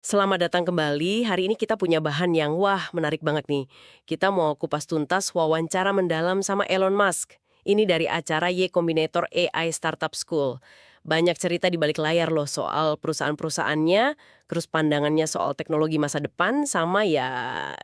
Selamat datang kembali. Hari ini kita punya bahan yang menarik banget nih. Kita mau kupas tuntas wawancara mendalam sama Elon Musk. Ini dari acara Y Combinator AI Startup School. Banyak cerita di balik layar loh soal perusahaan-perusahaannya, terus pandangannya soal teknologi masa depan, sama ya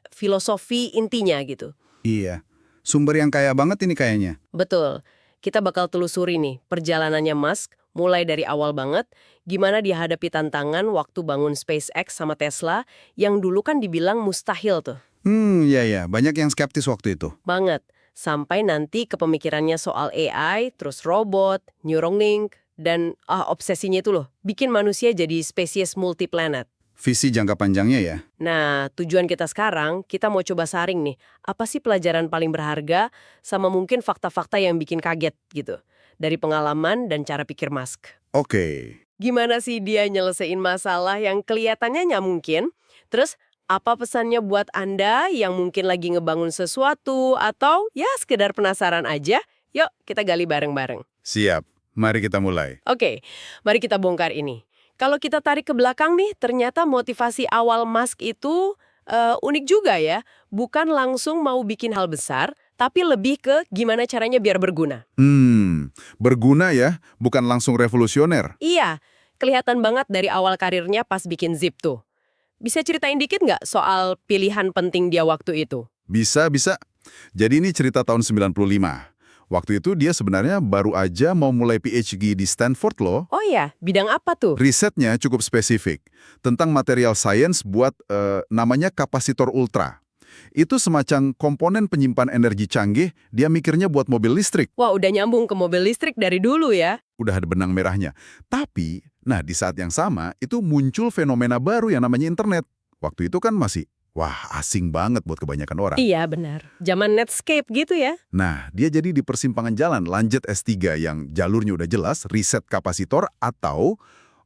filosofi intinya gitu. Iya, sumber yang kaya banget ini kayaknya. Betul. Kita bakal telusuri nih perjalanannya Musk, mulai dari awal banget, gimana dia hadapi tantangan waktu bangun SpaceX sama Tesla, yang dulu kan dibilang mustahil tuh. Iya, banyak yang skeptis waktu itu. Banget. Sampai nanti ke pemikirannya soal AI, terus robot, Neuralink, dan obsesinya itu loh, bikin manusia jadi spesies multiplanet. Visi jangka panjangnya ya. Nah, tujuan kita sekarang, kita mau coba saring nih, apa sih pelajaran paling berharga, sama mungkin fakta-fakta yang bikin kaget gitu, dari pengalaman dan cara pikir Musk. Oke, Gimana sih dia nyelesain masalah yang kelihatannya nggak mungkin? Terus, apa pesannya buat Anda yang mungkin lagi ngebangun sesuatu, atau ya sekedar penasaran aja? Yuk, kita gali bareng-bareng. siap. Mari kita mulai. Oke, mari kita bongkar ini. Kalau kita tarik ke belakang nih, ternyata motivasi awal Musk itu unik juga ya. Bukan langsung mau bikin hal besar, tapi lebih ke gimana caranya biar berguna. Berguna ya, bukan langsung revolusioner. Iya, kelihatan banget dari awal karirnya pas bikin Zip tuh. Bisa ceritain dikit nggak soal pilihan penting dia waktu itu? Bisa. Jadi ini cerita tahun 95. Waktu itu dia sebenarnya baru aja mau mulai PhD di Stanford loh. Oh ya, bidang apa tuh? Risetnya cukup spesifik, tentang material science buat namanya kapasitor ultra. Itu semacam komponen penyimpan energi canggih, dia mikirnya buat mobil listrik. Wah, udah nyambung ke mobil listrik dari dulu ya. Udah ada benang merahnya. Tapi, nah di saat yang sama, itu muncul fenomena baru yang namanya internet. Waktu itu kan masih, asing banget buat kebanyakan orang. Iya, benar. Zaman Netscape gitu ya. Nah, dia jadi di persimpangan jalan, lanjut S3 yang jalurnya udah jelas, riset kapasitor atau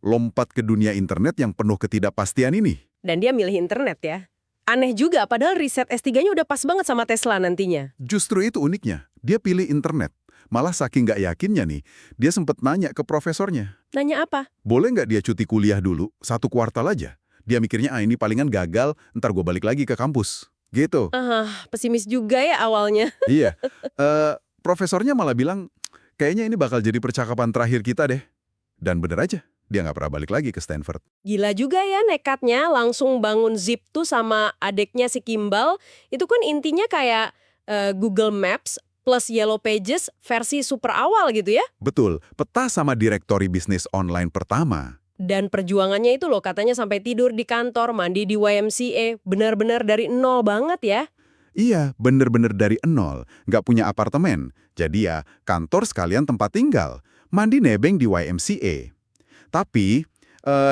lompat ke dunia internet yang penuh ketidakpastian ini. Dan dia milih internet ya. Aneh juga, padahal riset S3-nya udah pas banget sama Tesla nantinya. Justru itu uniknya, dia pilih internet. Malah saking nggak yakinnya nih, dia sempat nanya ke profesornya, Nanya apa? boleh nggak dia cuti kuliah dulu, 1 kuartal aja? Dia mikirnya, ini palingan gagal, ntar gue balik lagi ke kampus. Gitu. Pesimis juga ya awalnya. Iya. Profesornya malah bilang, kayaknya ini bakal jadi percakapan terakhir kita deh. Dan bener aja, dia nggak pernah balik lagi ke Stanford. Gila juga ya nekatnya langsung bangun Zip tuh sama adeknya si Kimball. Itu kan intinya kayak Google Maps plus Yellow Pages versi super awal gitu ya. Betul, peta sama direktori bisnis online pertama. Dan perjuangannya itu loh katanya sampai tidur di kantor, mandi di YMCA, benar-benar dari nol banget ya. Iya, bener-bener dari nol, nggak punya apartemen. Jadi ya, kantor sekalian tempat tinggal. Mandi nebeng di YMCA. Tapi,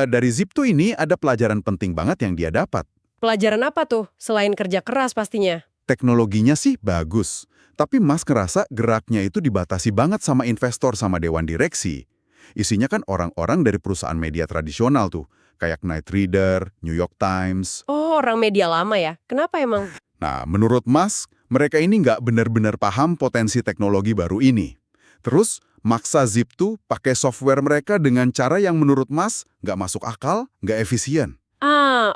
dari Zip2 ini ada pelajaran penting banget yang dia dapat. Pelajaran apa tuh? Selain kerja keras pastinya. Teknologinya sih bagus, tapi Mas ngerasa geraknya itu dibatasi banget sama investor sama dewan direksi. Isinya kan orang-orang dari perusahaan media tradisional tuh, kayak Knight Ridder, New York Times. Oh, orang media lama ya? Kenapa emang? Nah, menurut Mas, mereka ini nggak benar-benar paham potensi teknologi baru ini. Terus, maksa Zip2 pakai software mereka dengan cara yang menurut Mas nggak masuk akal, nggak efisien.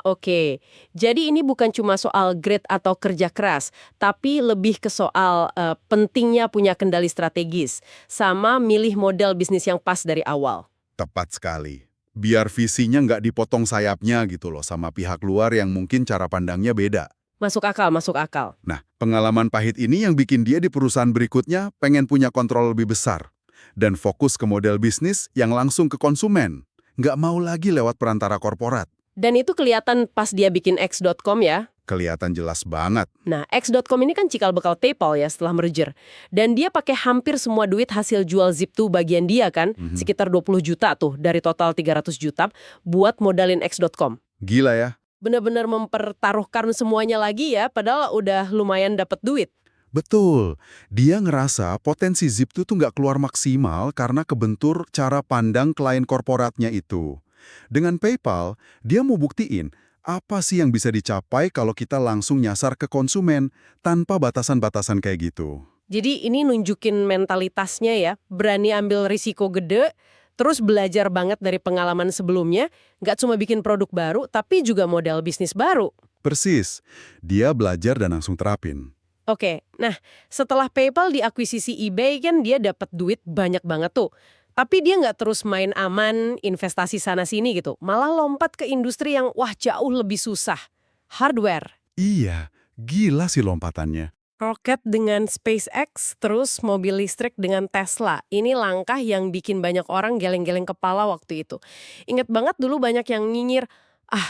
Oke. Jadi ini bukan cuma soal grade atau kerja keras, tapi lebih ke soal pentingnya punya kendali strategis, sama milih model bisnis yang pas dari awal. Tepat sekali. Biar visinya nggak dipotong sayapnya gitu loh sama pihak luar yang mungkin cara pandangnya beda. Masuk akal, masuk akal. Nah, pengalaman pahit ini yang bikin dia di perusahaan berikutnya pengen punya kontrol lebih besar. Dan fokus ke model bisnis yang langsung ke konsumen. Nggak mau lagi lewat perantara korporat. Dan itu kelihatan pas dia bikin X.com ya. Kelihatan jelas banget. Nah, X.com ini kan cikal bakal PayPal ya setelah merger. Dan dia pakai hampir semua duit hasil jual Zip2 bagian dia kan, sekitar 20 juta tuh dari total 300 juta buat modalin X.com. Gila ya? Benar-benar mempertaruhkan semuanya lagi ya, padahal udah lumayan dapat duit. Betul. Dia ngerasa potensi Zip2 tuh nggak keluar maksimal karena kebentur cara pandang klien korporatnya itu. Dengan PayPal, dia mau buktiin apa sih yang bisa dicapai kalau kita langsung nyasar ke konsumen tanpa batasan-batasan kayak gitu. Jadi ini nunjukin mentalitasnya ya, berani ambil risiko gede, Terus belajar banget dari pengalaman sebelumnya, nggak cuma bikin produk baru, tapi juga model bisnis baru. Persis. Dia belajar dan langsung terapin. Oke, nah setelah PayPal diakuisisi eBay kan dia dapat duit banyak banget tuh. Tapi dia nggak terus main aman, investasi sana-sini gitu. Malah lompat ke industri yang wah jauh lebih susah. Hardware. Iya, gila sih lompatannya. Roket dengan SpaceX, terus mobil listrik dengan Tesla. Ini langkah yang bikin banyak orang geleng-geleng kepala waktu itu. Ingat banget dulu banyak yang nyinyir,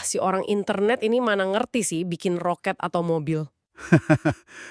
si orang internet ini mana ngerti sih bikin roket atau mobil.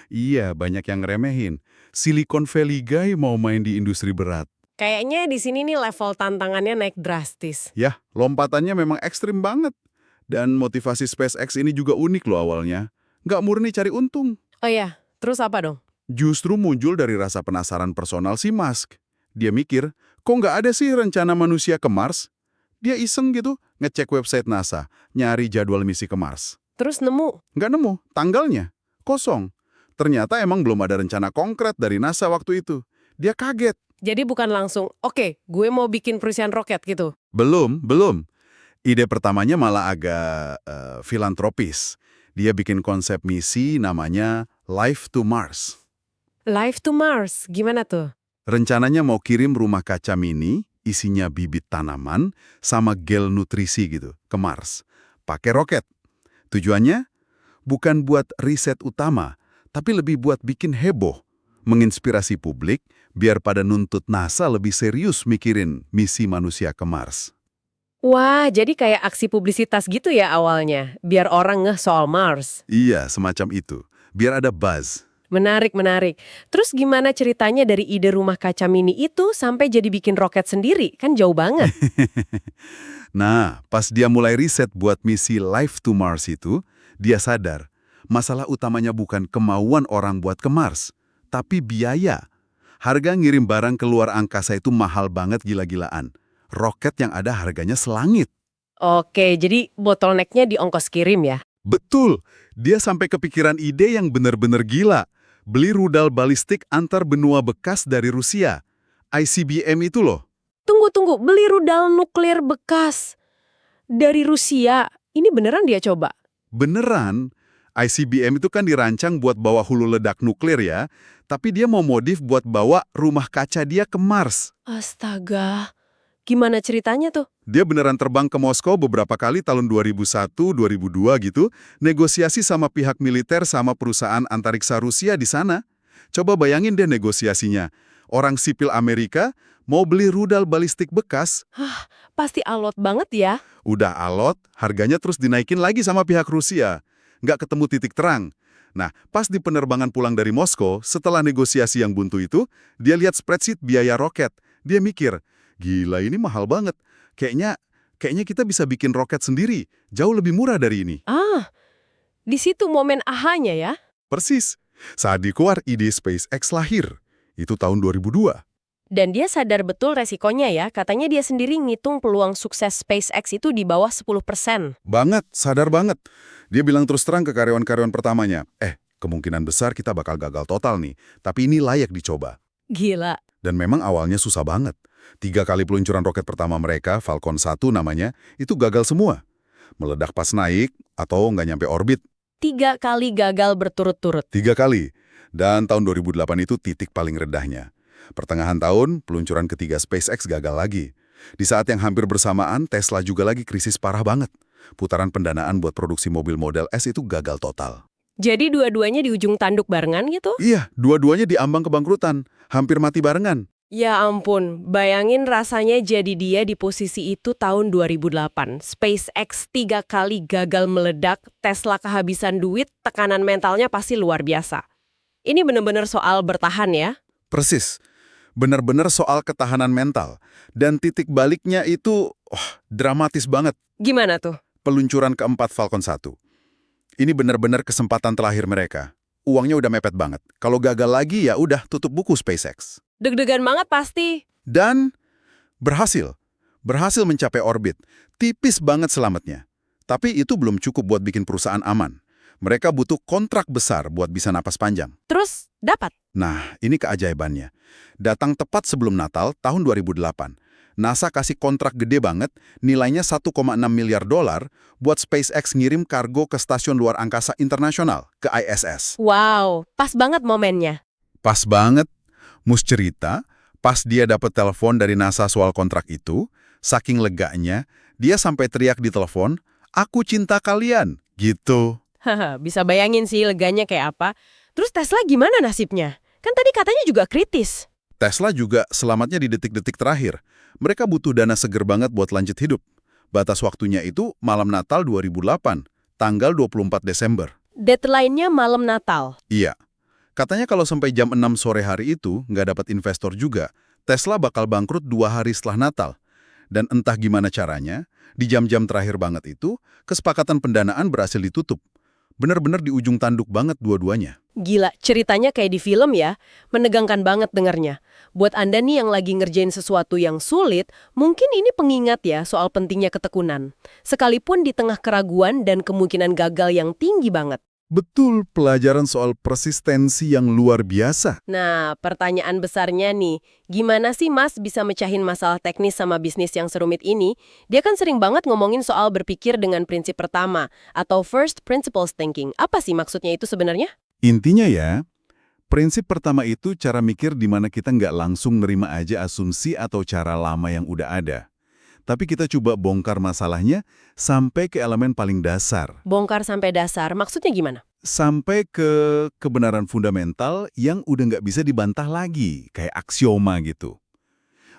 Iya, banyak yang ngeremehin. Silicon Valley guy mau main di industri berat. Kayaknya di sini nih level tantangannya naik drastis. Ya, lompatannya memang ekstrim banget. Dan motivasi SpaceX ini juga unik loh awalnya. Nggak murni cari untung. Oh ya, terus apa dong? Justru muncul dari rasa penasaran personal si Musk. Dia mikir, kok nggak ada sih rencana manusia ke Mars? Dia iseng gitu, ngecek website NASA, nyari jadwal misi ke Mars. Terus nemu. Nggak nemu, tanggalnya kosong. Ternyata emang belum ada rencana konkret dari NASA waktu itu. Dia kaget. Jadi bukan langsung, oke, gue mau bikin perusahaan roket gitu. Belum. Ide pertamanya malah agak filantropis. Dia bikin konsep misi namanya Life to Mars. Life to Mars, gimana tuh? Rencananya mau kirim rumah kaca mini, isinya bibit tanaman, sama gel nutrisi gitu, ke Mars. Pakai roket. Tujuannya? Bukan buat riset utama, tapi lebih buat bikin heboh. Menginspirasi publik, biar pada nuntut NASA lebih serius mikirin misi manusia ke Mars. Wah, jadi kayak aksi publisitas gitu ya awalnya, biar orang ngeh soal Mars. Iya, semacam itu. Biar ada buzz. Menarik. Terus gimana ceritanya dari ide rumah kaca mini itu sampai jadi bikin roket sendiri? Kan jauh banget. Nah, pas dia mulai riset buat misi Life to Mars itu, dia sadar, masalah utamanya bukan kemauan orang buat ke Mars, tapi biaya. Harga ngirim barang ke luar angkasa itu mahal banget gila-gilaan. Roket yang ada harganya selangit. Oke, jadi bottleneck-nya di ongkos kirim ya? Betul, dia sampai kepikiran ide yang benar-benar gila. Beli rudal balistik antar benua bekas dari Rusia. ICBM itu loh. Tunggu, beli rudal nuklir bekas dari Rusia. Ini beneran dia coba? Beneran, ICBM itu kan dirancang buat bawa hulu ledak nuklir ya, tapi dia mau modif buat bawa rumah kaca dia ke Mars. Astaga, gimana ceritanya tuh? Dia beneran terbang ke Moskow beberapa kali tahun 2001, 2002 gitu, negosiasi sama pihak militer sama perusahaan antariksa Rusia di sana. Coba bayangin deh negosiasinya. Orang sipil Amerika mau beli rudal balistik bekas, Pasti alot banget ya. udah alot, harganya terus dinaikin lagi sama pihak Rusia. Nggak ketemu titik terang. Nah, pas di penerbangan pulang dari Moskow, setelah negosiasi yang buntu itu, dia lihat spreadsheet biaya roket. Dia mikir, gila ini mahal banget. Kayaknya kita bisa bikin roket sendiri, jauh lebih murah dari ini. Di situ momen ahanya ya. Persis. Saat dikeluar ide SpaceX lahir. Itu tahun 2002. Dan dia sadar betul resikonya ya. Katanya dia sendiri ngitung peluang sukses SpaceX itu di bawah 10%. Banget, sadar banget. Dia bilang terus terang ke karyawan-karyawan pertamanya, kemungkinan besar kita bakal gagal total nih, tapi ini layak dicoba. Gila. Dan memang awalnya susah banget. 3 kali peluncuran roket pertama mereka, Falcon 1 namanya, itu gagal semua. Meledak pas naik atau nggak nyampe orbit. 3 kali gagal berturut-turut. 3 kali. Dan tahun 2008 itu titik paling rendahnya. Pertengahan tahun, peluncuran ketiga SpaceX gagal lagi. Di saat yang hampir bersamaan, Tesla juga lagi krisis parah banget. Putaran pendanaan buat produksi mobil Model S itu gagal total. Jadi dua-duanya di ujung tanduk barengan gitu? Iya, dua-duanya di ambang kebangkrutan. Hampir mati barengan. Ya ampun, bayangin rasanya jadi dia di posisi itu tahun 2008. SpaceX 3 kali gagal meledak, Tesla kehabisan duit, tekanan mentalnya pasti luar biasa. Ini benar-benar soal bertahan ya? Persis. Benar-benar soal ketahanan mental. Dan titik baliknya itu dramatis banget. Gimana tuh? Peluncuran keempat Falcon 1. Ini benar-benar kesempatan terakhir mereka. Uangnya udah mepet banget. Kalau gagal lagi ya udah tutup buku SpaceX. Deg-degan banget pasti. Dan berhasil. Berhasil mencapai orbit. Tipis banget selamatnya. Tapi itu belum cukup buat bikin perusahaan aman. Mereka butuh kontrak besar buat bisa napas panjang. Terus dapat? Nah, ini keajaibannya. Datang tepat sebelum Natal tahun 2008. NASA kasih kontrak gede banget, nilainya 1,6 miliar dolar buat SpaceX ngirim kargo ke Stasiun Luar Angkasa Internasional, ke ISS. Wow, pas banget momennya. Pas banget, Mus cerita, pas dia dapat telepon dari NASA soal kontrak itu, saking leganya, dia sampai teriak di telepon, "Aku cinta kalian," gitu. Haha, bisa bayangin sih leganya kayak apa. Terus Tesla gimana nasibnya? Kan tadi katanya juga kritis. Tesla juga selamatnya di detik-detik terakhir. Mereka butuh dana seger banget buat lanjut hidup. Batas waktunya itu malam Natal 2008, tanggal 24 Desember. Deadline-nya malam Natal. Iya. Katanya kalau sampai jam 6 sore hari itu nggak dapat investor juga, Tesla bakal bangkrut 2 hari setelah Natal. Dan entah gimana caranya, di jam-jam terakhir banget itu, kesepakatan pendanaan berhasil ditutup. Benar-benar di ujung tanduk banget dua-duanya. Gila, ceritanya kayak di film ya. Menegangkan banget dengarnya. Buat Anda nih yang lagi ngerjain sesuatu yang sulit, mungkin ini pengingat ya soal pentingnya ketekunan. Sekalipun di tengah keraguan dan kemungkinan gagal yang tinggi banget. Betul, pelajaran soal persistensi yang luar biasa. Nah, pertanyaan besarnya nih, gimana sih Mas bisa mecahin masalah teknis sama bisnis yang serumit ini? Dia kan sering banget ngomongin soal berpikir dengan prinsip pertama, atau first principles thinking. Apa sih maksudnya itu sebenarnya? Intinya ya, prinsip pertama itu cara mikir di mana kita nggak langsung nerima aja asumsi atau cara lama yang udah ada. Tapi kita coba bongkar masalahnya sampai ke elemen paling dasar. Bongkar sampai dasar, maksudnya gimana? Sampai ke kebenaran fundamental yang udah nggak bisa dibantah lagi, kayak aksioma gitu.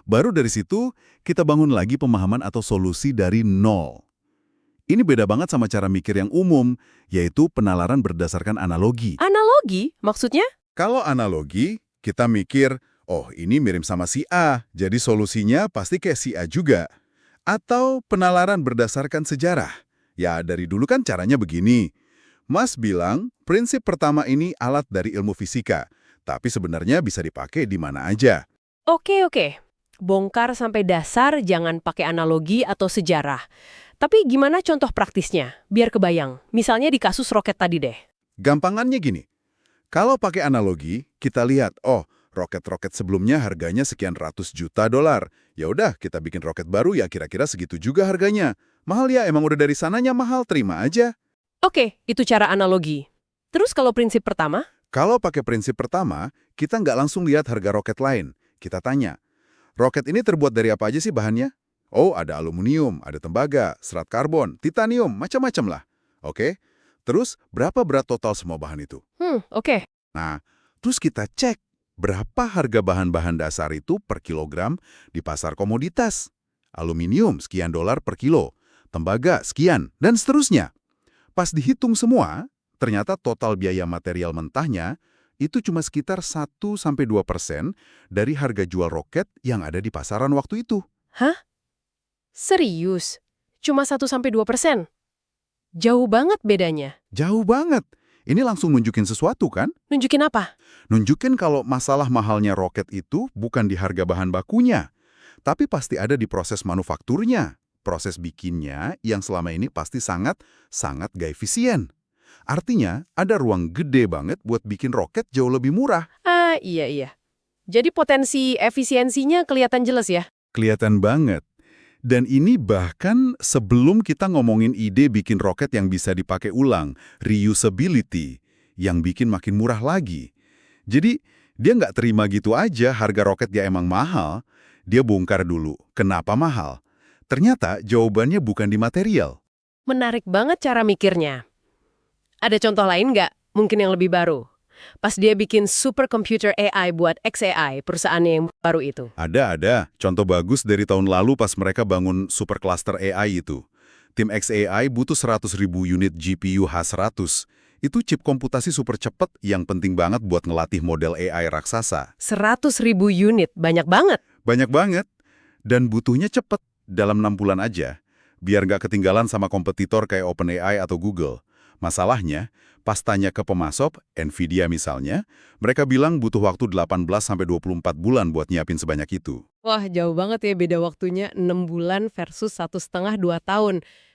Baru dari situ, kita bangun lagi pemahaman atau solusi dari nol. Ini beda banget sama cara mikir yang umum, yaitu penalaran berdasarkan analogi. Analogi? Maksudnya? Kalau analogi, kita mikir, oh ini mirip sama si A, jadi solusinya pasti kayak si A juga. Atau penalaran berdasarkan sejarah. Ya, dari dulu kan caranya begini. Mas bilang, prinsip pertama ini alat dari ilmu fisika, tapi sebenarnya bisa dipakai di mana aja. Oke. Bongkar sampai dasar, jangan pakai analogi atau sejarah. Tapi gimana contoh praktisnya? Biar kebayang. Misalnya di kasus roket tadi deh. Gampangannya gini, kalau pakai analogi, kita lihat, oh, roket-roket sebelumnya harganya sekian ratus juta dolar. Ya udah, kita bikin roket baru ya kira-kira segitu juga harganya. Mahal ya, emang udah dari sananya mahal, terima aja. Oke, itu cara analogi. Terus kalau prinsip pertama? Kalau pakai prinsip pertama, kita nggak langsung lihat harga roket lain. Kita tanya, roket ini terbuat dari apa aja sih bahannya? Oh, ada aluminium, ada tembaga, serat karbon, titanium, macam-macam lah. Oke, terus berapa berat total semua bahan itu? Oke. Nah, terus kita cek berapa harga bahan-bahan dasar itu per kilogram di pasar komoditas. Aluminium sekian dolar per kilo, tembaga sekian, dan seterusnya. Pas dihitung semua, ternyata total biaya material mentahnya itu cuma sekitar 1-2% dari harga jual roket yang ada di pasaran waktu itu. Hah? Serius? Cuma 1-2%? Jauh banget bedanya. Jauh banget. Ini langsung nunjukin sesuatu kan? Nunjukin apa? Nunjukin kalau masalah mahalnya roket itu bukan di harga bahan bakunya, tapi pasti ada di proses manufakturnya. Proses bikinnya yang selama ini pasti sangat gak efisien. Artinya, ada ruang gede banget buat bikin roket jauh lebih murah. Ah, iya. Jadi potensi efisiensinya kelihatan jelas ya? Kelihatan banget. Dan ini bahkan sebelum kita ngomongin ide bikin roket yang bisa dipakai ulang, reusability, yang bikin makin murah lagi. Jadi, dia nggak terima gitu aja harga roket dia emang mahal. Dia bongkar dulu, kenapa mahal? Ternyata jawabannya bukan di material. Menarik banget cara mikirnya. Ada contoh lain nggak? Mungkin yang lebih baru. Pas dia bikin supercomputer AI buat XAI, perusahaannya yang baru itu. Ada. Contoh bagus dari tahun lalu pas mereka bangun supercluster AI itu. Tim XAI butuh 100.000 unit GPU H100. Itu chip komputasi super cepat yang penting banget buat ngelatih model AI raksasa. 100.000 unit, banyak banget. Banyak banget. Dan butuhnya cepat, dalam 6 bulan aja. Biar nggak ketinggalan sama kompetitor kayak OpenAI atau Google. Masalahnya, pas tanya ke pemasok, Nvidia misalnya, mereka bilang butuh waktu 18-24 bulan buat nyiapin sebanyak itu. Wah, jauh banget ya beda waktunya 6 bulan versus 1,5-2 tahun.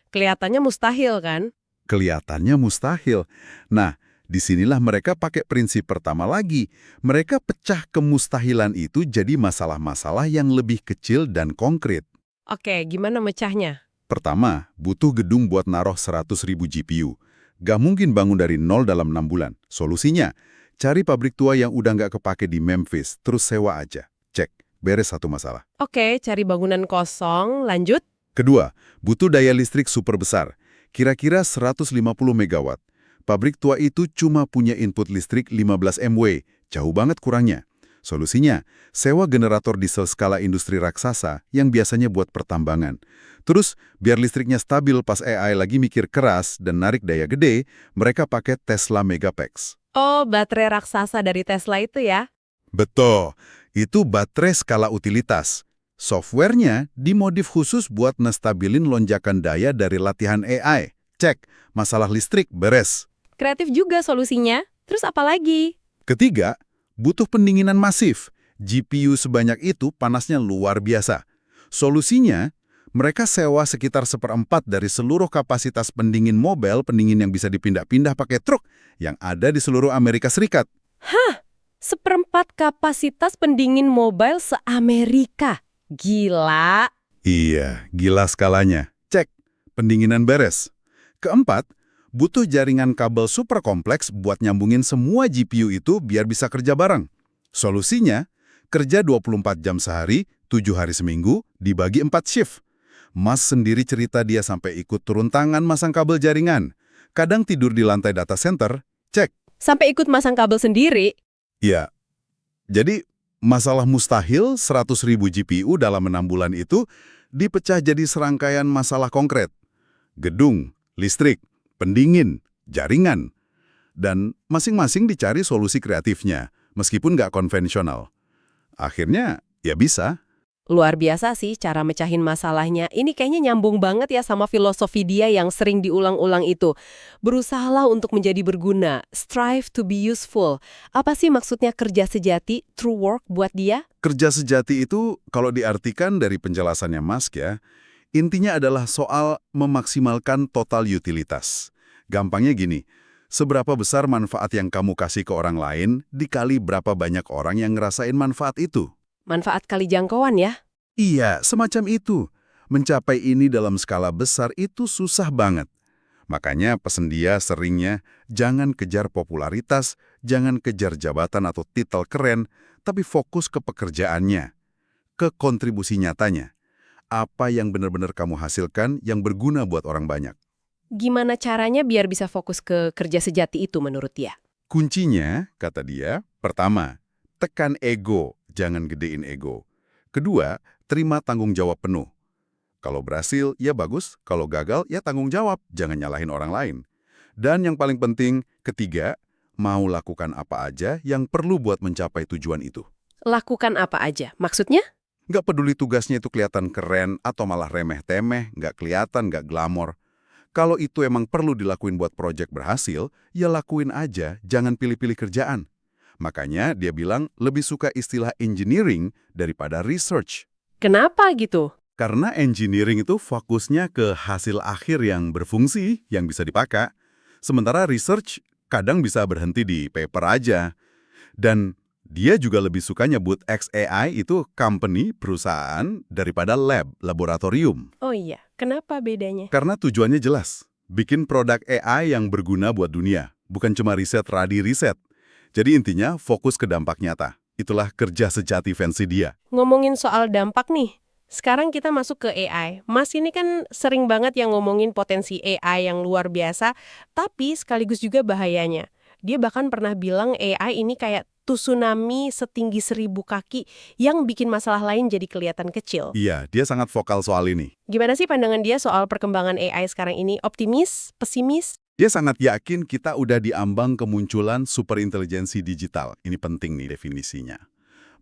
Kelihatannya mustahil kan? Kelihatannya mustahil. Nah, Disinilah mereka pakai prinsip pertama lagi. Mereka pecah kemustahilan itu jadi masalah-masalah yang lebih kecil dan konkret. Oke, gimana mecahnya? Pertama, butuh gedung buat naruh 100.000 GPU. Gak mungkin bangun dari nol dalam 6 bulan. Solusinya, cari pabrik tua yang udah nggak kepake di Memphis, terus sewa aja. Cek, beres satu masalah. Oke, cari bangunan kosong, lanjut. Kedua, butuh daya listrik super besar, kira-kira 150 megawatt. Pabrik tua itu cuma punya input listrik 15 MW, jauh banget kurangnya. Solusinya, sewa generator diesel skala industri raksasa yang biasanya buat pertambangan. Terus, biar listriknya stabil pas AI lagi mikir keras dan narik daya gede, mereka pakai Tesla Megapack. Oh, baterai raksasa dari Tesla itu ya? Betul, itu baterai skala utilitas. Softwarenya dimodif khusus buat nestabilin lonjakan daya dari latihan AI. Cek, masalah listrik beres. Kreatif juga solusinya. Terus apa lagi? Ketiga, butuh pendinginan masif. GPU sebanyak itu panasnya luar biasa. Solusinya, mereka sewa sekitar 1/4 dari seluruh kapasitas pendingin mobil, pendingin yang bisa dipindah-pindah pakai truk, yang ada di seluruh Amerika Serikat. 1/4 kapasitas pendingin mobile se-Amerika. Gila. Iya, gila skalanya. Cek, pendinginan beres. Keempat, butuh jaringan kabel super kompleks buat nyambungin semua GPU itu biar bisa kerja bareng. Solusinya, kerja 24 jam sehari, 7 hari seminggu, dibagi 4 shift. Mas sendiri cerita dia sampai ikut turun tangan masang kabel jaringan. Kadang tidur di lantai data center, cek. Sampai ikut masang kabel sendiri. Ya, jadi masalah mustahil 100.000 GPU dalam 6 bulan itu dipecah jadi serangkaian masalah konkret. Gedung, listrik, pendingin, jaringan. Dan masing-masing dicari solusi kreatifnya, meskipun nggak konvensional. Akhirnya, ya bisa. Luar biasa sih cara mecahin masalahnya. Ini kayaknya nyambung banget ya sama filosofi dia yang sering diulang-ulang itu. Berusahalah untuk menjadi berguna. Strive to be useful. Apa sih maksudnya kerja sejati, true work buat dia? Kerja sejati itu, kalau diartikan dari penjelasannya Musk ya, intinya adalah soal memaksimalkan total utilitas. Gampangnya gini, seberapa besar manfaat yang kamu kasih ke orang lain, dikali berapa banyak orang yang ngerasain manfaat itu. Manfaat kali jangkauan ya? Iya, semacam itu. Mencapai ini dalam skala besar itu susah banget. Makanya pesan dia seringnya, jangan kejar popularitas, jangan kejar jabatan atau titel keren, tapi fokus ke pekerjaannya, ke kontribusi nyatanya. Apa yang benar-benar kamu hasilkan yang berguna buat orang banyak. Gimana caranya biar bisa fokus ke kerja sejati itu menurut dia? Kuncinya, kata dia, pertama, tekan ego, jangan gedein ego. Kedua, terima tanggung jawab penuh. Kalau berhasil, ya bagus. Kalau gagal, ya tanggung jawab. Jangan nyalahin orang lain. Dan yang paling penting, ketiga, mau lakukan apa aja yang perlu buat mencapai tujuan itu. Lakukan apa aja? Maksudnya? Nggak peduli tugasnya itu kelihatan keren atau malah remeh-temeh, nggak kelihatan, nggak glamor. Kalau itu emang perlu dilakuin buat proyek berhasil, ya lakuin aja, jangan pilih-pilih kerjaan. Makanya dia bilang lebih suka istilah engineering daripada research. Kenapa gitu? Karena engineering itu fokusnya ke hasil akhir yang berfungsi, yang bisa dipakai. Sementara research kadang bisa berhenti di paper aja. Dan dia juga lebih suka nyebut XAI itu company, perusahaan, daripada lab, laboratorium. Oh iya, kenapa bedanya? Karena tujuannya jelas, bikin produk AI yang berguna buat dunia, bukan cuma riset radi riset. Jadi intinya fokus ke dampak nyata. Itulah kerja sejati versi dia. Ngomongin soal dampak nih, sekarang kita masuk ke AI. Mas ini kan sering banget yang ngomongin potensi AI yang luar biasa, tapi sekaligus juga bahayanya. Dia bahkan pernah bilang AI ini kayak tsunami setinggi 1.000 kaki yang bikin masalah lain jadi kelihatan kecil. Iya, dia sangat vokal soal ini. Gimana sih pandangan dia soal perkembangan AI sekarang ini? Optimis? Pesimis? Dia sangat yakin kita udah diambang kemunculan superintelijensi digital. Ini penting nih definisinya.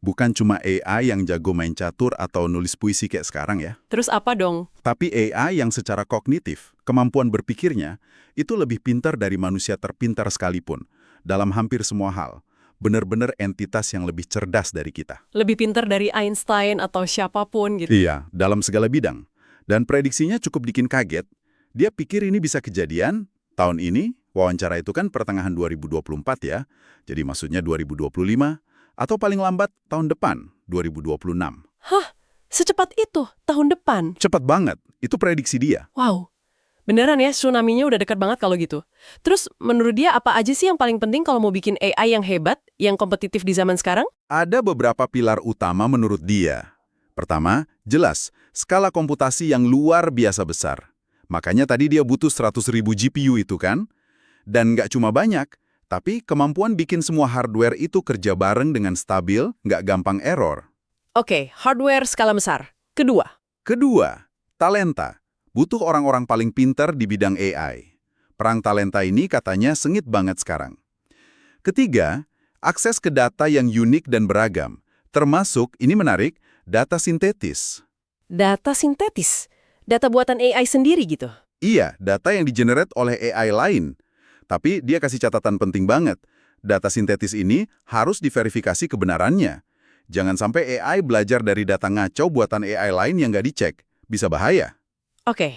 Bukan cuma AI yang jago main catur atau nulis puisi kayak sekarang ya. Terus apa dong? Tapi AI yang secara kognitif, kemampuan berpikirnya, itu lebih pintar dari manusia terpintar sekalipun. Dalam hampir semua hal. Benar-benar entitas yang lebih cerdas dari kita. Lebih pintar dari Einstein atau siapapun gitu. Iya, dalam segala bidang. Dan prediksinya cukup bikin kaget. Dia pikir ini bisa kejadian tahun ini, Wawancara itu kan pertengahan 2024 ya, jadi maksudnya 2025, atau paling lambat tahun depan, 2026. Hah? Secepat itu? Tahun depan? Cepat banget, itu prediksi dia. Wow. Beneran ya, tsunami-nya udah dekat banget kalau gitu. Terus, menurut dia apa aja sih yang paling penting kalau mau bikin AI yang hebat, yang kompetitif di zaman sekarang? Ada beberapa pilar utama menurut dia. Pertama, jelas, skala komputasi yang luar biasa besar. Makanya tadi dia butuh 100.000 GPU itu kan? Dan nggak cuma banyak, tapi kemampuan bikin semua hardware itu kerja bareng dengan stabil, nggak gampang error. Oke, hardware skala besar. Kedua, talenta. Butuh orang-orang paling pintar di bidang AI. Perang talenta ini katanya sengit banget sekarang. Ketiga, akses ke data yang unik dan beragam. Termasuk, ini menarik, data sintetis. Data sintetis? Data buatan AI sendiri gitu? Iya, data yang digenerate oleh AI lain. Tapi dia kasih catatan penting banget. Data sintetis ini harus diverifikasi kebenarannya. Jangan sampai AI belajar dari data ngaco buatan AI lain yang nggak dicek. Bisa bahaya. Oke,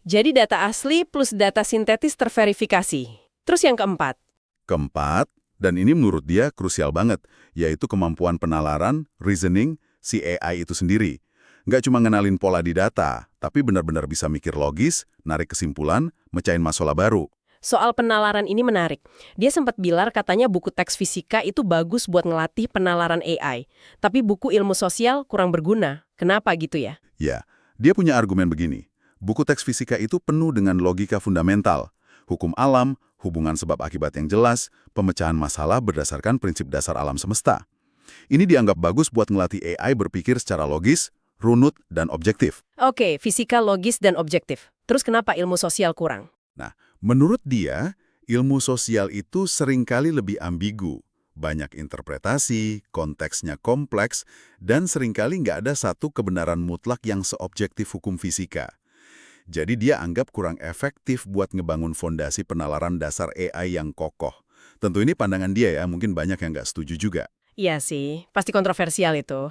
jadi data asli plus data sintetis terverifikasi. Terus yang keempat? Keempat, dan ini menurut dia krusial banget, yaitu kemampuan penalaran, reasoning, si AI itu sendiri. Nggak cuma ngenalin pola di data, tapi benar-benar bisa mikir logis, narik kesimpulan, mecahin masalah baru. Soal penalaran ini menarik. Dia sempat bilang katanya buku teks fisika itu bagus buat ngelatih penalaran AI. Tapi buku ilmu sosial kurang berguna. Kenapa gitu ya? Ya, dia punya argumen begini. Buku teks fisika itu penuh dengan logika fundamental. Hukum alam, hubungan sebab akibat yang jelas, pemecahan masalah berdasarkan prinsip dasar alam semesta. Ini dianggap bagus buat ngelatih AI berpikir secara logis, runut, dan objektif. Oke, fisika logis dan objektif. Terus kenapa ilmu sosial kurang? Nah, menurut dia, ilmu sosial itu seringkali lebih ambigu. Banyak interpretasi, konteksnya kompleks, dan seringkali nggak ada satu kebenaran mutlak yang seobjektif hukum fisika. Jadi dia anggap kurang efektif buat ngebangun fondasi penalaran dasar AI yang kokoh. Tentu ini pandangan dia ya, mungkin banyak yang nggak setuju juga. Iya sih, pasti kontroversial itu.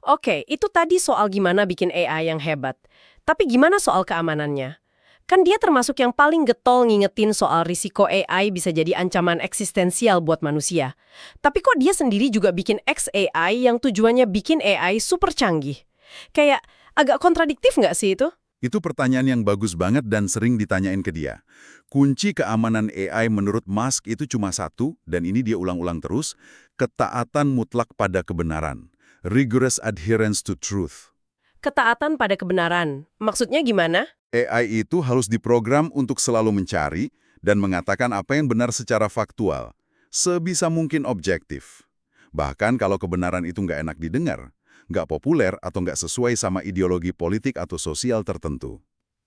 Oke, itu tadi soal gimana bikin AI yang hebat. Tapi gimana soal keamanannya? Kan dia termasuk yang paling getol ngingetin soal risiko AI bisa jadi ancaman eksistensial buat manusia. Tapi kok dia sendiri juga bikin XAI yang tujuannya bikin AI super canggih? Kayak agak kontradiktif nggak sih itu? Itu pertanyaan yang bagus banget dan sering ditanyain ke dia. Kunci keamanan AI menurut Musk itu cuma satu, dan ini dia ulang-ulang terus, ketaatan mutlak pada kebenaran. Rigorous adherence to truth. Ketaatan pada kebenaran. Maksudnya gimana? AI itu harus diprogram untuk selalu mencari dan mengatakan apa yang benar secara faktual, sebisa mungkin objektif. Bahkan kalau kebenaran itu nggak enak didengar, nggak populer atau nggak sesuai sama ideologi politik atau sosial tertentu.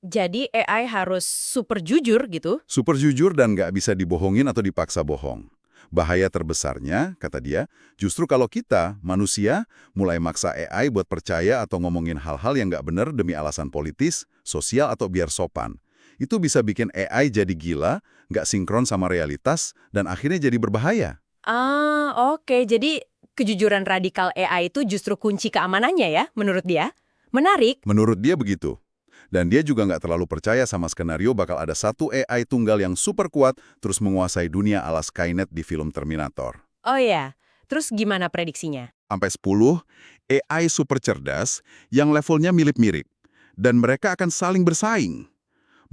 Jadi AI harus super jujur gitu? Super jujur dan nggak bisa dibohongin atau dipaksa bohong. Bahaya terbesarnya, kata dia, justru kalau kita, manusia, mulai maksa AI buat percaya atau ngomongin hal-hal yang nggak benar demi alasan politis, sosial, atau biar sopan. Itu bisa bikin AI jadi gila, nggak sinkron sama realitas, dan akhirnya jadi berbahaya. Oke. Jadi kejujuran radikal AI itu justru kunci keamanannya ya, menurut dia? Menarik. Menurut dia begitu. Dan dia juga nggak terlalu percaya sama skenario bakal ada satu AI tunggal yang super kuat terus menguasai dunia ala Skynet di film Terminator. Oh ya, terus gimana prediksinya? Sampai 10 AI super cerdas yang levelnya mirip-mirip. Dan mereka akan saling bersaing.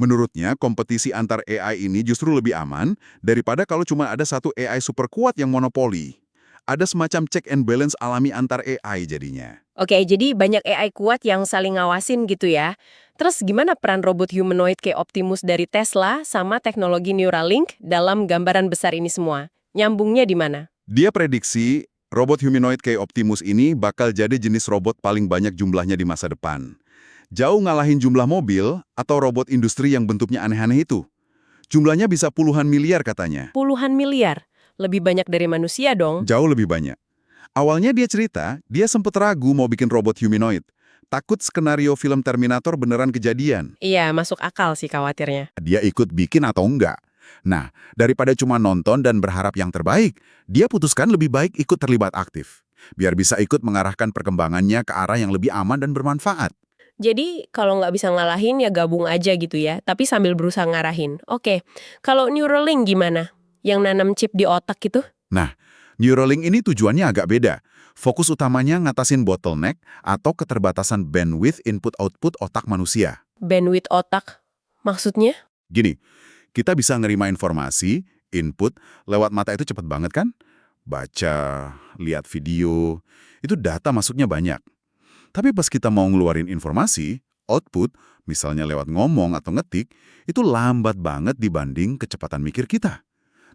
Menurutnya, kompetisi antar AI ini justru lebih aman daripada kalau cuma ada satu AI super kuat yang monopoli. Ada semacam check and balance alami antar AI jadinya. Oke, jadi banyak AI kuat yang saling ngawasin gitu ya. Terus gimana peran robot humanoid kayak Optimus dari Tesla sama teknologi Neuralink dalam gambaran besar ini semua? Nyambungnya di mana? Dia prediksi robot humanoid kayak Optimus ini bakal jadi jenis robot paling banyak jumlahnya di masa depan. Jauh ngalahin jumlah mobil atau robot industri yang bentuknya aneh-aneh itu. Jumlahnya bisa puluhan miliar katanya. Puluhan miliar? Lebih banyak dari manusia dong? Jauh lebih banyak. Awalnya dia cerita, dia sempet ragu mau bikin robot humanoid. Takut skenario film Terminator beneran kejadian. Iya, masuk akal sih khawatirnya. Dia ikut bikin atau enggak. Nah, daripada cuma nonton dan berharap yang terbaik, dia putuskan lebih baik ikut terlibat aktif. Biar bisa ikut mengarahkan perkembangannya ke arah yang lebih aman dan bermanfaat. Jadi kalau nggak bisa ngalahin ya gabung aja gitu ya, tapi sambil berusaha ngarahin. Oke, kalau Neuralink gimana? Yang nanam chip di otak gitu? Nah, Neuralink ini tujuannya agak beda. Fokus utamanya ngatasin bottleneck atau keterbatasan bandwidth input-output otak manusia. Bandwidth otak? Maksudnya? Gini, kita bisa nerima informasi, input, lewat mata itu cepet banget kan? Baca, lihat video, itu data masuknya banyak. Tapi pas kita mau ngeluarin informasi, output, misalnya lewat ngomong atau ngetik, itu lambat banget dibanding kecepatan mikir kita.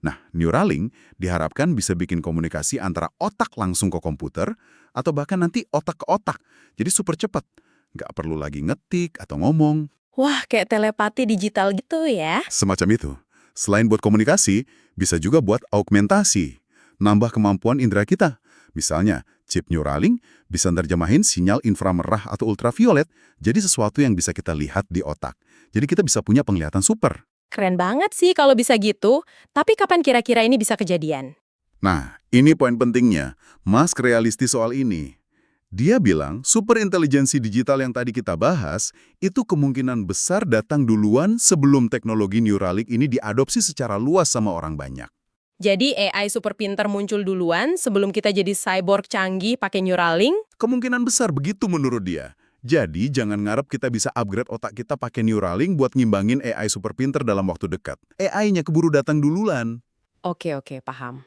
Nah, Neuralink diharapkan bisa bikin komunikasi antara otak langsung ke komputer, atau bahkan nanti otak ke otak. Jadi super cepat. Nggak perlu lagi ngetik atau ngomong. Wah, kayak telepati digital gitu ya? Semacam itu. Selain buat komunikasi, bisa juga buat augmentasi. Nambah kemampuan indera kita. Misalnya, chip Neuralink bisa nerjemahin sinyal inframerah atau ultraviolet jadi sesuatu yang bisa kita lihat di otak. Jadi kita bisa punya penglihatan super. Keren banget sih kalau bisa gitu. Tapi kapan kira-kira ini bisa kejadian? Nah, ini poin pentingnya. Musk realistis soal ini. Dia bilang superintelijensi digital yang tadi kita bahas itu kemungkinan besar datang duluan sebelum teknologi Neuralink ini diadopsi secara luas sama orang banyak. Jadi AI super pinter muncul duluan sebelum kita jadi cyborg canggih pakai Neuralink? Kemungkinan besar begitu menurut dia. Jadi jangan ngarep kita bisa upgrade otak kita pakai Neuralink buat ngimbangin AI super pinter dalam waktu dekat. AI-nya keburu datang duluan. Oke, paham.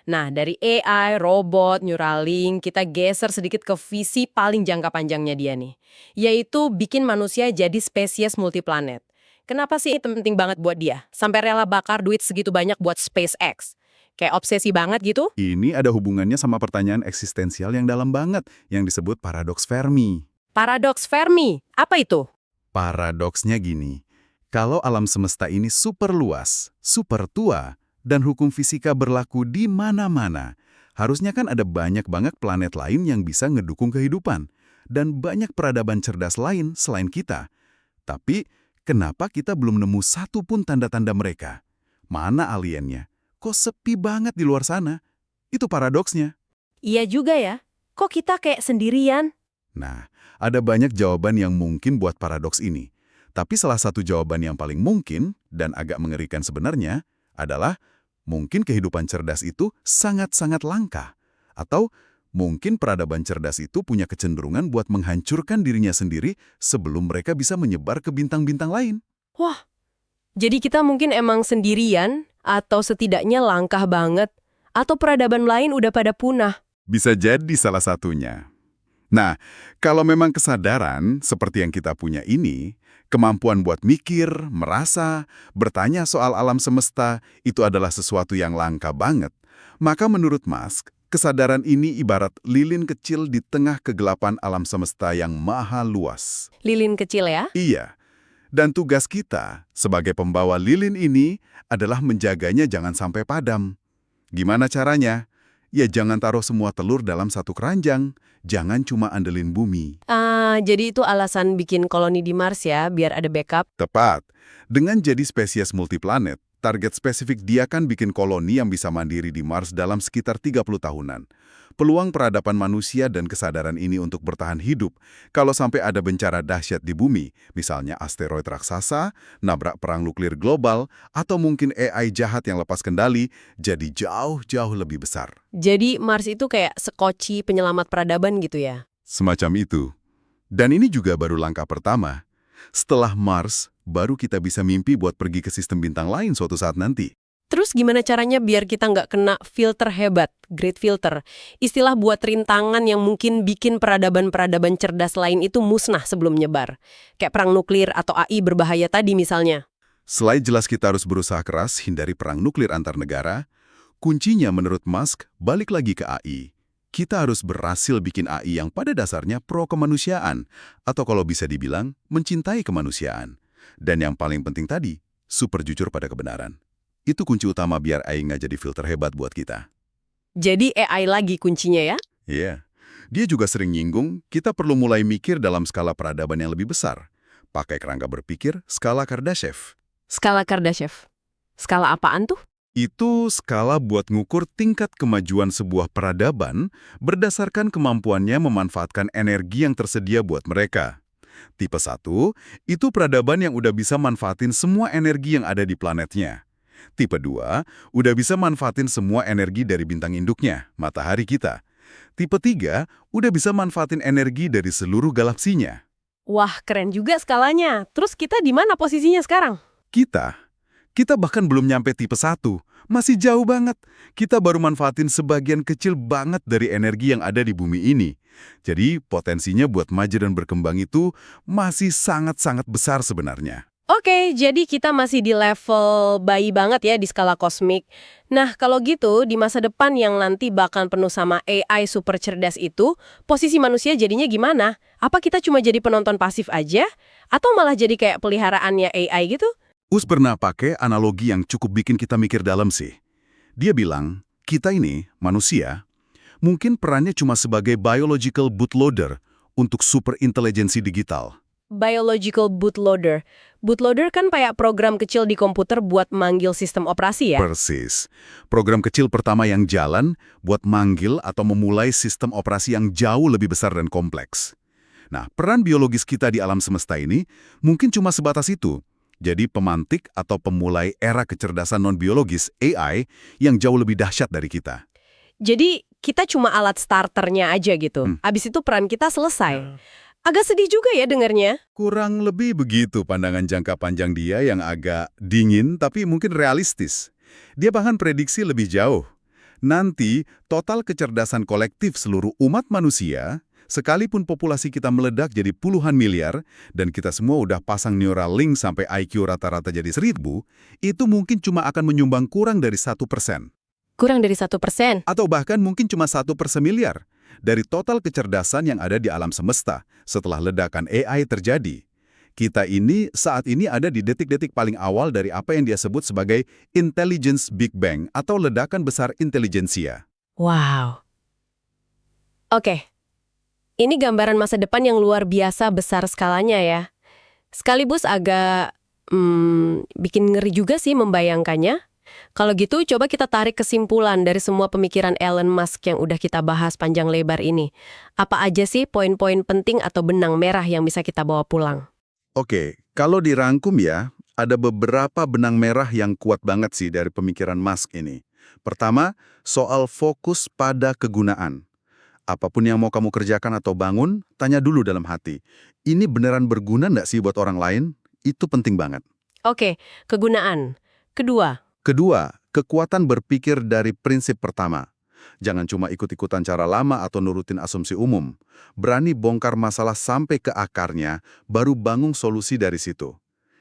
Nah, dari AI, robot, Neuralink, kita geser sedikit ke visi paling jangka panjangnya dia nih. Yaitu bikin manusia jadi spesies multiplanet. Kenapa sih itu penting banget buat dia? Sampai rela bakar duit segitu banyak buat SpaceX. Kayak obsesi banget gitu? Ini ada hubungannya sama pertanyaan eksistensial yang dalam banget, yang disebut paradoks Fermi. Paradoks Fermi, apa itu? Paradoksnya gini, kalau alam semesta ini super luas, super tua, dan hukum fisika berlaku di mana-mana, harusnya kan ada banyak banget planet lain yang bisa ngedukung kehidupan, dan banyak peradaban cerdas lain selain kita. Tapi, kenapa kita belum nemu satu pun tanda-tanda mereka? Mana aliennya? Kok sepi banget di luar sana? Itu paradoksnya. Iya juga ya. Kok kita kayak sendirian? Nah, ada banyak jawaban yang mungkin buat paradoks ini. Tapi salah satu jawaban yang paling mungkin, dan agak mengerikan sebenarnya, adalah mungkin kehidupan cerdas itu sangat-sangat langka. Atau mungkin peradaban cerdas itu punya kecenderungan buat menghancurkan dirinya sendiri sebelum mereka bisa menyebar ke bintang-bintang lain. Wah, jadi kita mungkin emang sendirian, atau setidaknya langkah banget, atau peradaban lain udah pada punah. Bisa jadi salah satunya. Nah, kalau memang kesadaran seperti yang kita punya ini, kemampuan buat mikir, merasa, bertanya soal alam semesta itu adalah sesuatu yang langka banget, maka menurut Musk, kesadaran ini ibarat lilin kecil di tengah kegelapan alam semesta yang maha luas. Lilin kecil ya? Iya, dan tugas kita sebagai pembawa lilin ini adalah menjaganya jangan sampai padam. Gimana caranya? Ya jangan taruh semua telur dalam satu keranjang, jangan cuma andelin bumi. Jadi itu alasan bikin koloni di Mars ya, biar ada backup. Tepat. Dengan jadi spesies multiplanet, target spesifik dia kan bikin koloni yang bisa mandiri di Mars dalam sekitar 30 tahunan. Peluang peradaban manusia dan kesadaran ini untuk bertahan hidup kalau sampai ada bencana dahsyat di bumi, misalnya asteroid raksasa, nabrak perang nuklir global, atau mungkin AI jahat yang lepas kendali, jadi jauh-jauh lebih besar. Jadi Mars itu kayak sekoci penyelamat peradaban gitu ya? Semacam itu. Dan ini juga baru langkah pertama. Setelah Mars, baru kita bisa mimpi buat pergi ke sistem bintang lain suatu saat nanti. Terus gimana caranya biar kita nggak kena filter hebat, great filter? Istilah buat rintangan yang mungkin bikin peradaban-peradaban cerdas lain itu musnah sebelum nyebar. Kayak perang nuklir atau AI berbahaya tadi misalnya. Selain jelas kita harus berusaha keras hindari perang nuklir antar negara, kuncinya menurut Musk balik lagi ke AI. Kita harus berhasil bikin AI yang pada dasarnya pro-kemanusiaan, atau kalau bisa dibilang, mencintai kemanusiaan. Dan yang paling penting tadi, super jujur pada kebenaran. Itu kunci utama biar AI nggak jadi filter hebat buat kita. Jadi AI lagi kuncinya ya? Iya. Dia juga sering nyinggung, kita perlu mulai mikir dalam skala peradaban yang lebih besar. Pakai kerangka berpikir skala Kardashev. Skala Kardashev. Skala apaan tuh? Itu skala buat ngukur tingkat kemajuan sebuah peradaban berdasarkan kemampuannya memanfaatkan energi yang tersedia buat mereka. Tipe 1, itu peradaban yang udah bisa manfaatin semua energi yang ada di planetnya. Tipe 2, udah bisa manfaatin semua energi dari bintang induknya, matahari kita. Tipe 3, udah bisa manfaatin energi dari seluruh galaksinya. Wah, keren juga skalanya. Terus kita di mana posisinya sekarang? Kita bahkan belum nyampe tipe 1. Masih jauh banget. Kita baru manfaatin sebagian kecil banget dari energi yang ada di bumi ini. Jadi, potensinya buat maju dan berkembang itu masih sangat-sangat besar sebenarnya. Oke, jadi kita masih di level bayi banget ya di skala kosmik. Nah, kalau gitu, di masa depan yang nanti bakal penuh sama AI super cerdas itu, posisi manusia jadinya gimana? Apa kita cuma jadi penonton pasif aja? Atau malah jadi kayak peliharaannya AI gitu? Us pernah pakai analogi yang cukup bikin kita mikir dalam sih. Dia bilang, kita ini, manusia, mungkin perannya cuma sebagai biological bootloader untuk super intelijensi digital. Biological bootloader. Bootloader kan kayak program kecil di komputer buat manggil sistem operasi ya? Persis. Program kecil pertama yang jalan buat manggil atau memulai sistem operasi yang jauh lebih besar dan kompleks. Nah, peran biologis kita di alam semesta ini mungkin cuma sebatas itu. Jadi pemantik atau pemulai era kecerdasan non-biologis AI yang jauh lebih dahsyat dari kita. Jadi kita cuma alat starternya aja gitu. Abis itu peran kita selesai. Agak sedih juga ya dengernya. Kurang lebih begitu pandangan jangka panjang dia yang agak dingin tapi mungkin realistis. Dia bahkan prediksi lebih jauh. Nanti, total kecerdasan kolektif seluruh umat manusia, sekalipun populasi kita meledak jadi puluhan miliar, dan kita semua udah pasang Neuralink sampai IQ rata-rata jadi 1000, itu mungkin cuma akan menyumbang kurang dari 1%. Kurang dari 1%. Atau bahkan mungkin cuma 1/1000,000 dari total kecerdasan yang ada di alam semesta setelah ledakan AI terjadi. Kita ini saat ini ada di detik-detik paling awal dari apa yang dia sebut sebagai intelligence Big Bang atau ledakan besar intelijensia. Wow. Oke. Ini gambaran masa depan yang luar biasa besar skalanya ya. Sekaligus agak bikin ngeri juga sih membayangkannya. Kalau gitu, coba kita tarik kesimpulan dari semua pemikiran Elon Musk yang udah kita bahas panjang lebar ini. Apa aja sih poin-poin penting atau benang merah yang bisa kita bawa pulang? Oke, kalau dirangkum ya, ada beberapa benang merah yang kuat banget sih dari pemikiran Musk ini. Pertama, soal fokus pada kegunaan. Apapun yang mau kamu kerjakan atau bangun, tanya dulu dalam hati. Ini beneran berguna nggak sih buat orang lain? Itu penting banget. Oke, kegunaan. Kedua, kekuatan berpikir dari prinsip pertama. Jangan cuma ikut-ikutan cara lama atau nurutin asumsi umum. Berani bongkar masalah sampai ke akarnya, baru bangun solusi dari situ.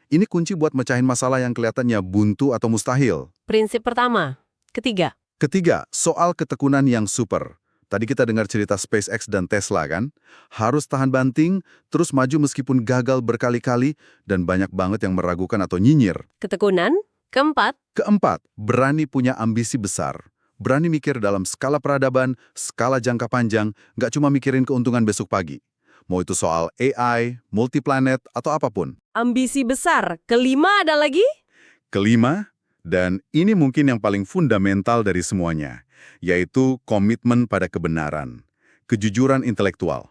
Ini kunci buat mecahin masalah yang kelihatannya buntu atau mustahil. Prinsip pertama. Ketiga, soal ketekunan yang super. Tadi kita dengar cerita SpaceX dan Tesla kan? Harus tahan banting, terus maju meskipun gagal berkali-kali, dan banyak banget yang meragukan atau nyinyir. Ketekunan. Keempat, berani punya ambisi besar. Berani mikir dalam skala peradaban, skala jangka panjang, nggak cuma mikirin keuntungan besok pagi. Mau itu soal AI, multiplanet, atau apapun. Ambisi besar. Kelima ada lagi? Kelima, dan ini mungkin yang paling fundamental dari semuanya, yaitu komitmen pada kebenaran, kejujuran intelektual.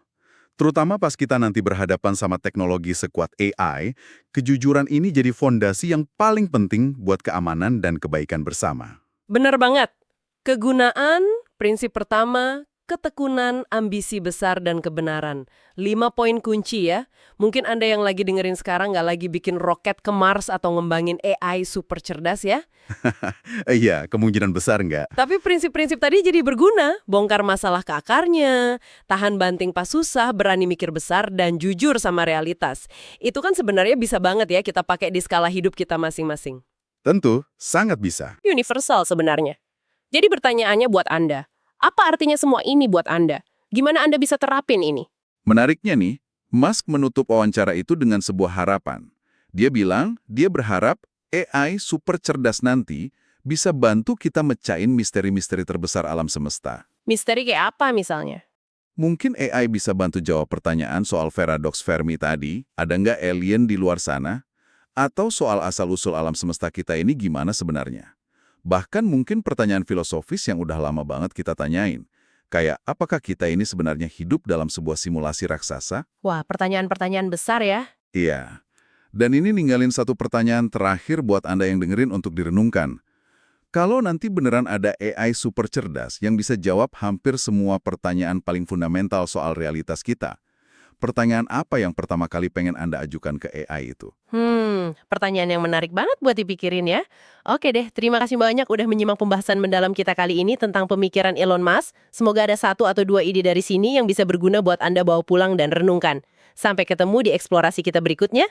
Terutama pas kita nanti berhadapan sama teknologi sekuat AI, kejujuran ini jadi fondasi yang paling penting buat keamanan dan kebaikan bersama. Bener banget. Kegunaan, prinsip pertama, ketekunan, ambisi besar, dan kebenaran. 5 poin kunci ya. Mungkin Anda yang lagi dengerin sekarang nggak lagi bikin roket ke Mars atau ngembangin AI super cerdas ya. Iya, kemungkinan besar nggak? Tapi prinsip-prinsip tadi jadi berguna. Bongkar masalah ke akarnya, tahan banting pas susah, berani mikir besar, dan jujur sama realitas. Itu kan sebenarnya bisa banget ya kita pakai di skala hidup kita masing-masing. Tentu, sangat bisa. Universal sebenarnya. Jadi pertanyaannya buat Anda, apa artinya semua ini buat Anda? Gimana Anda bisa terapin ini? Menariknya nih, Musk menutup wawancara itu dengan sebuah harapan. Dia bilang, dia berharap AI super cerdas nanti bisa bantu kita mecahin misteri-misteri terbesar alam semesta. Misteri kayak apa misalnya? Mungkin AI bisa bantu jawab pertanyaan soal paradoks Fermi tadi, ada nggak alien di luar sana? Atau soal asal-usul alam semesta kita ini gimana sebenarnya? Bahkan mungkin pertanyaan filosofis yang udah lama banget kita tanyain. Kayak, apakah kita ini sebenarnya hidup dalam sebuah simulasi raksasa? Wah, pertanyaan-pertanyaan besar ya. Iya. Dan ini ninggalin satu pertanyaan terakhir buat Anda yang dengerin untuk direnungkan. Kalau nanti beneran ada AI super cerdas yang bisa jawab hampir semua pertanyaan paling fundamental soal realitas kita, pertanyaan apa yang pertama kali pengen Anda ajukan ke AI itu? Pertanyaan yang menarik banget buat dipikirin ya. Oke deh, terima kasih banyak udah menyimak pembahasan mendalam kita kali ini tentang pemikiran Elon Musk. Semoga ada satu atau dua ide dari sini yang bisa berguna buat Anda bawa pulang dan renungkan. Sampai ketemu di eksplorasi kita berikutnya.